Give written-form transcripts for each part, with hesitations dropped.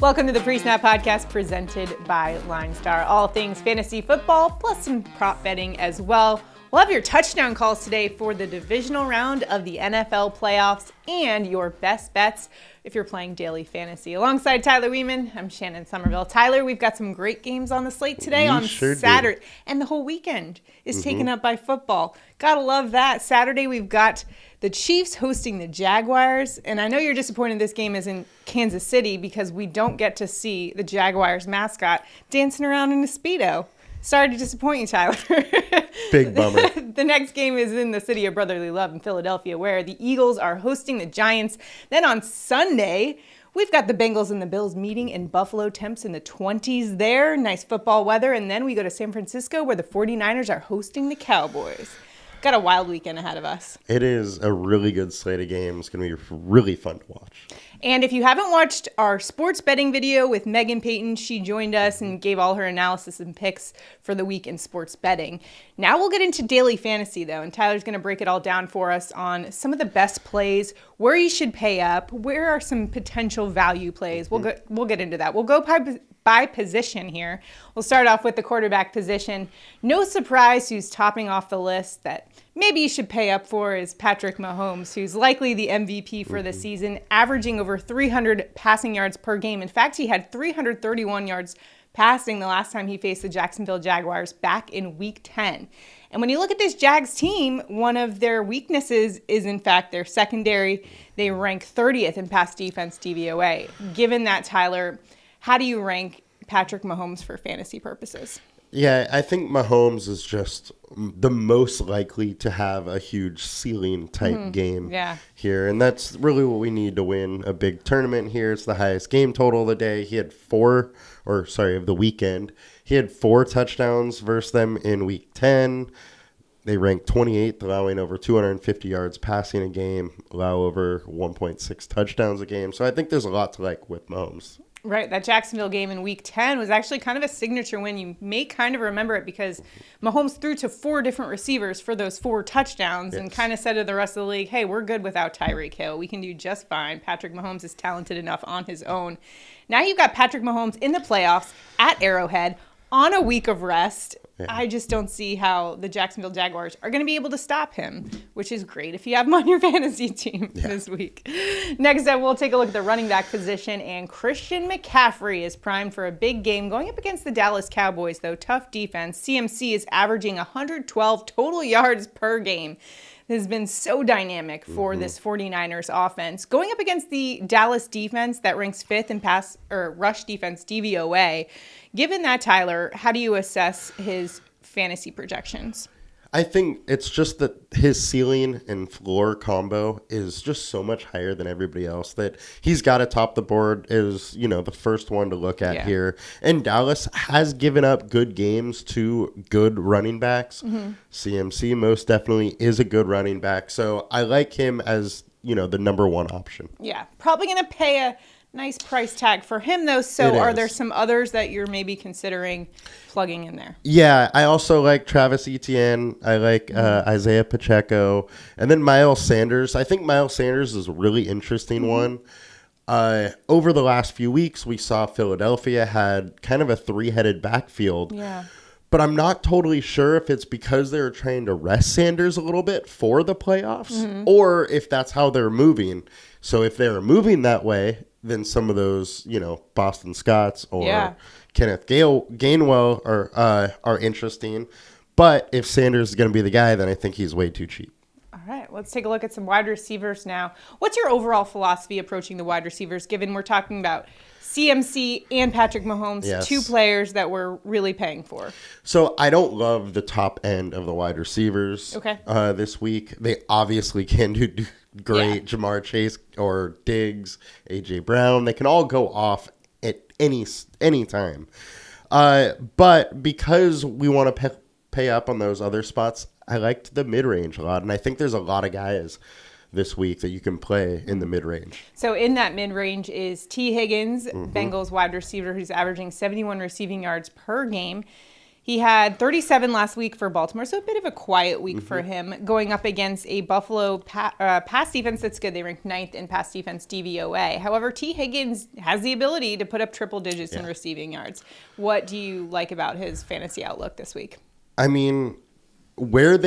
Welcome to the PreSnap Podcast presented by LineStar. All things fantasy football, plus some prop betting as well. We'll have your touchdown calls today for the Divisional Round of the NFL playoffs and your best bets if you're playing daily fantasy. Alongside Tyler Weeman, I'm Shannon Somerville. Tyler, we've got some great games on the slate today on Saturday. And the whole weekend is taken up by football. Gotta love that. Saturday, we've got the Chiefs hosting the Jaguars. And I know you're disappointed this game is in Kansas City because we don't get to see the Jaguars mascot dancing around in a Speedo. Sorry to disappoint you, Tyler. Big bummer. The next game is in the city of brotherly love in Philadelphia, where the Eagles are hosting the Giants. Then on Sunday, we've got the Bengals and the Bills meeting in Buffalo. Temps in the 20s there. Nice football weather. And then we go to San Francisco, where the 49ers are hosting the Cowboys. Got a wild weekend ahead of us. It is a really good slate of games. It's going to be really fun to watch. And if you haven't watched our sports betting video with Megan Payton, she joined us and gave all her analysis and picks for the week in sports betting. Now we'll get into daily fantasy, though, and Tyler's going to break it all down for us on some of the best plays, where you should pay up, where are some potential value plays. We'll get into that. We'll go by position here. We'll start off with the quarterback position. No surprise who's topping off the list that maybe you should pay up for is Patrick Mahomes, who's likely the MVP for the season, averaging over 300 passing yards per game. In fact, he had 331 yards passing the last time he faced the Jacksonville Jaguars back in Week 10. And when you look at this Jags team, one of their weaknesses is, in fact, their secondary. They rank 30th in pass defense DVOA. Given that, Tyler, how do you rank Patrick Mahomes for fantasy purposes? Yeah, I think Mahomes is just the most likely to have a huge ceiling type game here. And that's really what we need to win a big tournament here. It's the highest game total of the day. He had of the weekend. He had 4 touchdowns versus them in Week 10. They ranked 28th, allowing over 250 yards passing a game, allow over 1.6 touchdowns a game. So I think there's a lot to like with Mahomes. Right. That Jacksonville game in Week 10 was actually kind of a signature win. You may kind of remember it because Mahomes threw to 4 different receivers for those 4 touchdowns and kind of said to the rest of the league, hey, we're good without Tyreek Hill. We can do just fine. Patrick Mahomes is talented enough on his own. Now you've got Patrick Mahomes in the playoffs at Arrowhead on a week of rest. I just don't see how the Jacksonville Jaguars are going to be able to stop him, which is great if you have him on your fantasy team this week. Next up, we'll take a look at the running back position, and Christian McCaffrey is primed for a big game going up against the Dallas Cowboys, though. Tough defense. CMC is averaging 112 total yards per game. Has been so dynamic for this 49ers offense. Going up against the Dallas defense that ranks 5th in pass or rush defense DVOA. Given that, Tyler, how do you assess his fantasy projections? I think it's just that his ceiling and floor combo is just so much higher than everybody else that he's got to top the board is, the first one to look at here. And Dallas has given up good games to good running backs. CMC most definitely is a good running back. So I like him as, the number one option. Yeah. Probably going to pay a nice price tag for him, though. So are there some others that you're maybe considering plugging in there? Yeah, I also like Travis Etienne. I like Isaiah Pacheco. And then Miles Sanders. I think Miles Sanders is a really interesting one. Over the last few weeks, we saw Philadelphia had kind of a 3-headed backfield. Yeah. But I'm not totally sure if it's because they were trying to rest Sanders a little bit for the playoffs or if that's how they're moving. So if they're moving that way, then some of those, Boston Scotts or Kenneth Gainwell are interesting. But if Sanders is going to be the guy, then I think he's way too cheap. All right, let's take a look at some wide receivers now. What's your overall philosophy approaching the wide receivers, given we're talking about CMC and Patrick Mahomes, 2 players that we're really paying for? So I don't love the top end of the wide receivers this week. They obviously can do great. Jamar Chase or Diggs, A.J. Brown, they can all go off at any time. But because we want to pay up on those other spots, I liked the mid-range a lot. And I think there's a lot of guys this week that you can play in the mid-range. So in that mid-range is T. Higgins, Bengals wide receiver, who's averaging 71 receiving yards per game. He had 37 last week for Baltimore, so a bit of a quiet week for him, going up against a Buffalo pass defense that's good. They ranked 9th in pass defense DVOA. However, T. Higgins has the ability to put up triple digits in receiving yards. What do you like about his fantasy outlook this week? I mean, where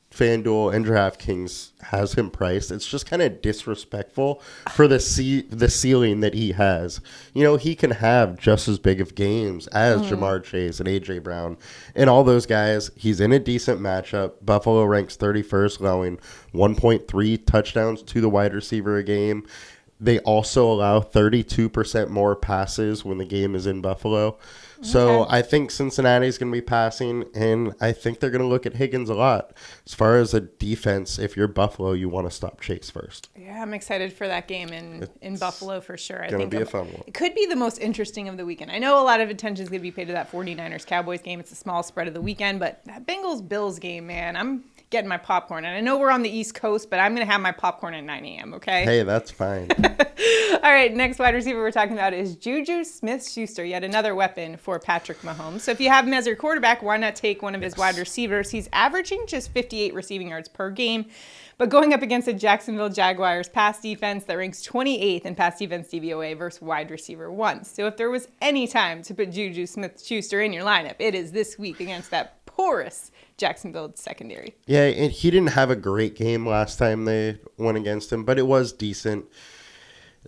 FanDuel and DraftKings has him priced, it's just kind of disrespectful for the ceiling that he has. You know, he can have just as big of games as Jamar Chase and A.J. Brown and all those guys. He's in a decent matchup. Buffalo ranks 31st, allowing 1.3 touchdowns to the wide receiver a game. They also allow 32% more passes when the game is in Buffalo. So I think Cincinnati's going to be passing, and I think they're going to look at Higgins a lot. As far as a defense, if you're Buffalo, you want to stop Chase first. Yeah, I'm excited for that game in Buffalo for sure. It's going to be a fun one. It could be the most interesting of the weekend. I know a lot of attention is going to be paid to that 49ers-Cowboys game. It's a small spread of the weekend, but that Bengals-Bills game, man, I'm getting my popcorn. And I know we're on the East Coast, but I'm going to have my popcorn at 9 a.m., okay? Hey, that's fine. All right, next wide receiver we're talking about is Juju Smith-Schuster, yet another weapon for Patrick Mahomes. So if you have him as your quarterback, why not take one of his wide receivers? He's averaging just 58 receiving yards per game, but going up against a Jacksonville Jaguars pass defense that ranks 28th in pass defense DVOA versus wide receiver 1. So if there was any time to put Juju Smith-Schuster in your lineup, it is this week against that porous Jacksonville secondary. Yeah, and he didn't have a great game last time they went against him, but it was decent.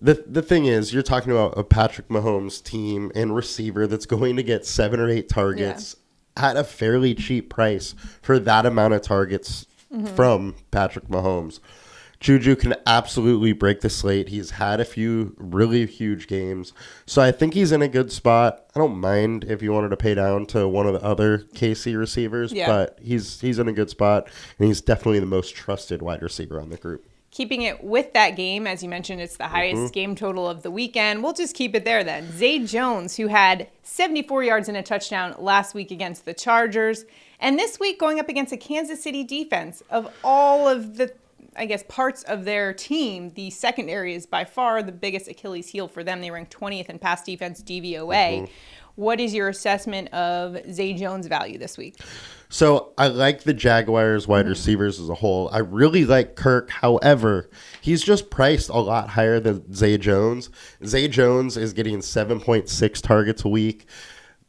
The thing is, you're talking about a Patrick Mahomes team and receiver that's going to get 7 or 8 targets at a fairly cheap price for that amount of targets from Patrick Mahomes. Juju can absolutely break the slate. He's had a few really huge games. So I think he's in a good spot. I don't mind if you wanted to pay down to one of the other KC receivers, but he's in a good spot, and he's definitely the most trusted wide receiver on the group. Keeping it with that game, as you mentioned, it's the highest game total of the weekend. We'll just keep it there then. Zay Jones, who had 74 yards and a touchdown last week against the Chargers, and this week going up against a Kansas City defense. Of all of the, I guess, parts of their team, the secondary is by far the biggest Achilles heel for them. They rank 20th in pass defense DVOA. What is your assessment of Zay Jones' value this week? So I like the Jaguars wide receivers as a whole. I really like Kirk. However, he's just priced a lot higher than Zay Jones. Zay Jones is getting 7.6 targets a week.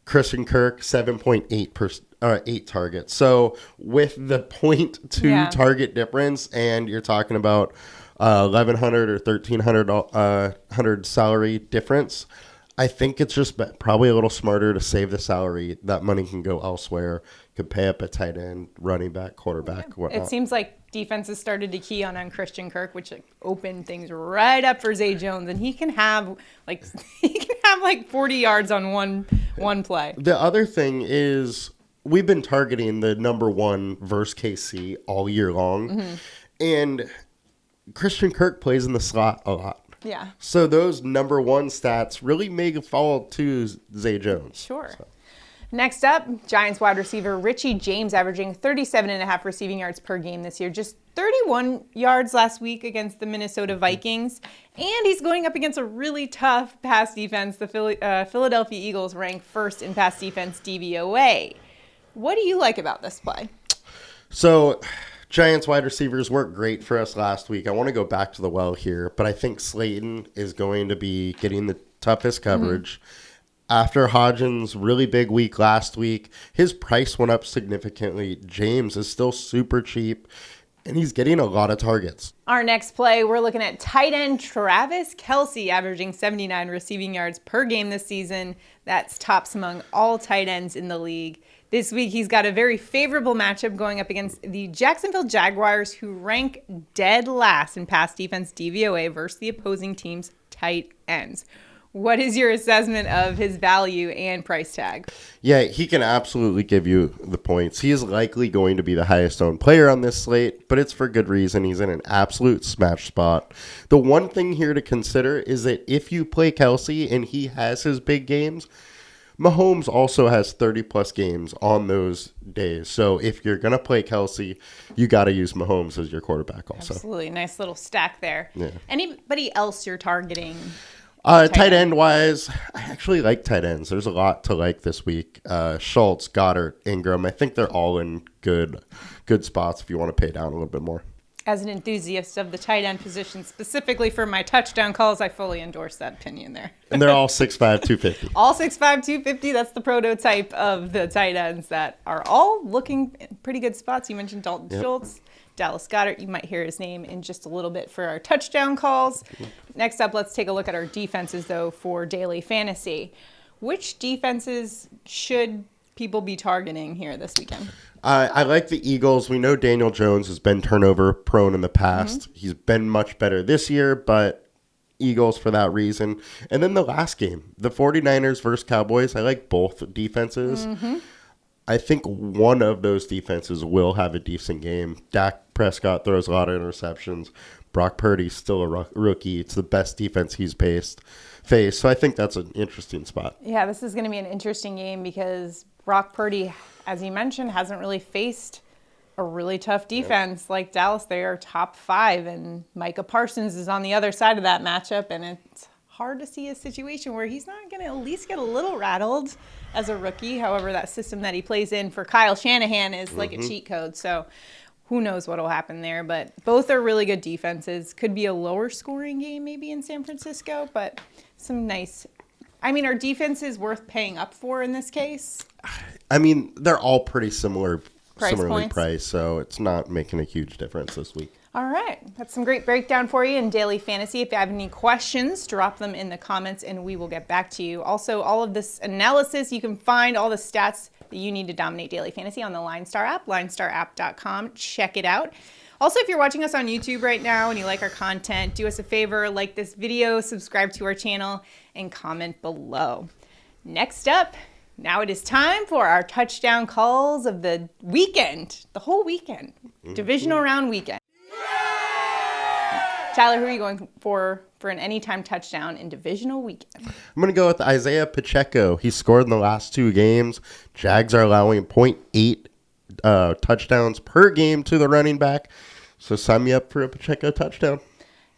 Christian Kirk, 7.8 targets. So with the 0.2 target difference, and you're talking about $1,100 or $1,300 salary difference, I think it's just probably a little smarter to save the salary. That money can go elsewhere. Could pay up a tight end, running back, quarterback, whatnot. It seems like defenses started to key on Christian Kirk, which opened things right up for Zay Jones, and he can have like 40 yards on one play. The other thing is we've been targeting the number 1 versus KC all year long, and Christian Kirk plays in the slot a lot. Yeah. So those number 1 stats really may fall to Zay Jones. Sure. So. Next up, Giants wide receiver Richie James averaging 37.5 receiving yards per game this year. Just 31 yards last week against the Minnesota Vikings. And he's going up against a really tough pass defense. The Philadelphia Eagles rank 1st in pass defense DVOA. What do you like about this play? So Giants wide receivers worked great for us last week. I want to go back to the well here, but I think Slayton is going to be getting the toughest coverage. After Hodgins' really big week last week, his price went up significantly. James is still super cheap, and he's getting a lot of targets. Our next play, we're looking at tight end Travis Kelce, averaging 79 receiving yards per game this season. That's tops among all tight ends in the league. This week, he's got a very favorable matchup going up against the Jacksonville Jaguars, who rank dead last in pass defense DVOA versus the opposing team's tight ends. What is your assessment of his value and price tag? Yeah, he can absolutely give you the points. He is likely going to be the highest owned player on this slate, but it's for good reason. He's in an absolute smash spot. The one thing here to consider is that if you play Kelce and he has his big games, Mahomes also has 30-plus games on those days. So if you're going to play Kelce, you got to use Mahomes as your quarterback also. Absolutely. Nice little stack there. Yeah. Anybody else you're targeting? Tight end wise, I actually like tight ends. There's a lot to like this week. Schultz, Goddard, Ingram. I think they're all in good spots if you want to pay down a little bit more. As an enthusiast of the tight end position, specifically for my touchdown calls, I fully endorse that opinion there. And they're all 6'5", 250. All 6'5", 250. That's the prototype of the tight ends that are all looking in pretty good spots. You mentioned Dalton Schultz, Dallas Goedert. You might hear his name in just a little bit for our touchdown calls. Next up, let's take a look at our defenses, though, for daily fantasy. Which defenses should people be targeting here this weekend? I like the Eagles. We know Daniel Jones has been turnover prone in the past. Mm-hmm. He's been much better this year, but Eagles for that reason. And then the last game, the 49ers versus Cowboys. I like both defenses. Mm-hmm. I think one of those defenses will have a decent game. Dak Prescott throws a lot of interceptions. Brock Purdy's still a rookie. It's the best defense he's faced. So I think that's an interesting spot. Yeah, this is going to be an interesting game because Brock Purdy, as you mentioned, hasn't really faced a really tough defense like Dallas. They are top 5, and Micah Parsons is on the other side of that matchup, and it's hard to see a situation where he's not going to at least get a little rattled as a rookie. However, that system that he plays in for Kyle Shanahan is like a cheat code, so who knows what will happen there. But both are really good defenses. Could be a lower scoring game maybe in San Francisco, but some nice... I mean, are defenses worth paying up for in this case? I mean, they're all pretty similarly points. priced, so it's not making a huge difference this week. All right. That's some great breakdown for you in daily fantasy. If you have any questions, drop them in the comments and we will get back to you. Also, all of this analysis, you can find all the stats that you need to dominate daily fantasy on the LineStar app, linestarapp.com. Check it out. Also, if you're watching us on YouTube right now and you like our content, do us a favor, like this video, subscribe to our channel, and comment below. Next up, now it is time for our touchdown calls of the weekend, the whole weekend, Divisional Round weekend. Tyler, who are you going for an anytime touchdown in Divisional Weekend? I'm going to go with Isaiah Pacheco. He scored in the last 2 games. Jags are allowing 0.8 touchdowns per game to the running back. So sign me up for a Pacheco touchdown.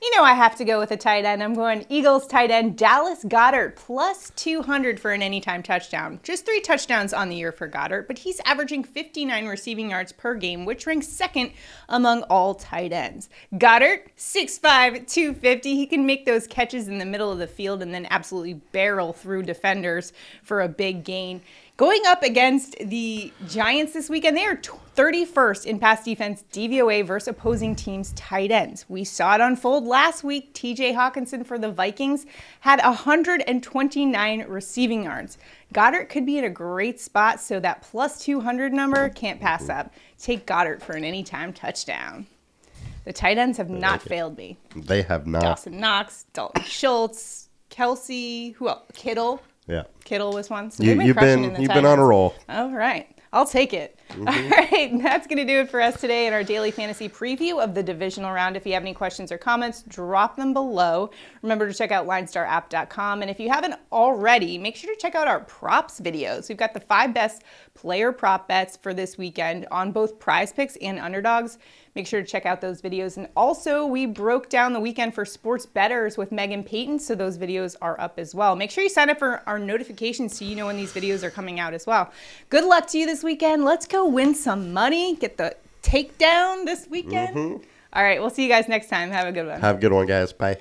You know I have to go with a tight end. I'm going Eagles tight end Dallas Goedert plus 200 for an anytime touchdown. Just 3 touchdowns on the year for Goedert, but he's averaging 59 receiving yards per game, which ranks second among all tight ends. Goedert, 6'5", 250. He can make those catches in the middle of the field and then absolutely barrel through defenders for a big gain. Going up against the Giants this weekend, they are 31st in pass defense DVOA versus opposing teams' tight ends. We saw it unfold last week. TJ Hawkinson for the Vikings had 129 receiving yards. Goedert could be in a great spot, so that plus 200 number can't pass up. Take Goedert for an anytime touchdown. The tight ends have not failed me. They have not. Dawson Knox, Dalton Schultz, Kelsey, who else? Kittle. Yeah. Kittle was one. So you've been on a roll. All right. I'll take it. Mm-hmm. All right. That's going to do it for us today in our daily fantasy preview of the divisional round. If you have any questions or comments, drop them below. Remember to check out linestarapp.com. And if you haven't already, make sure to check out our props videos. We've got the 5 best player prop bets for this weekend on both Prize Picks and Underdogs. Make sure to check out those videos. And also, we broke down the weekend for sports bettors with Megan Payton, so those videos are up as well. Make sure you sign up for our notifications so you know when these videos are coming out as well. Good luck to you this weekend. Let's go win some money. Get the takedown this weekend. Mm-hmm. All right, we'll see you guys next time. Have a good one. Have a good one, guys. Bye.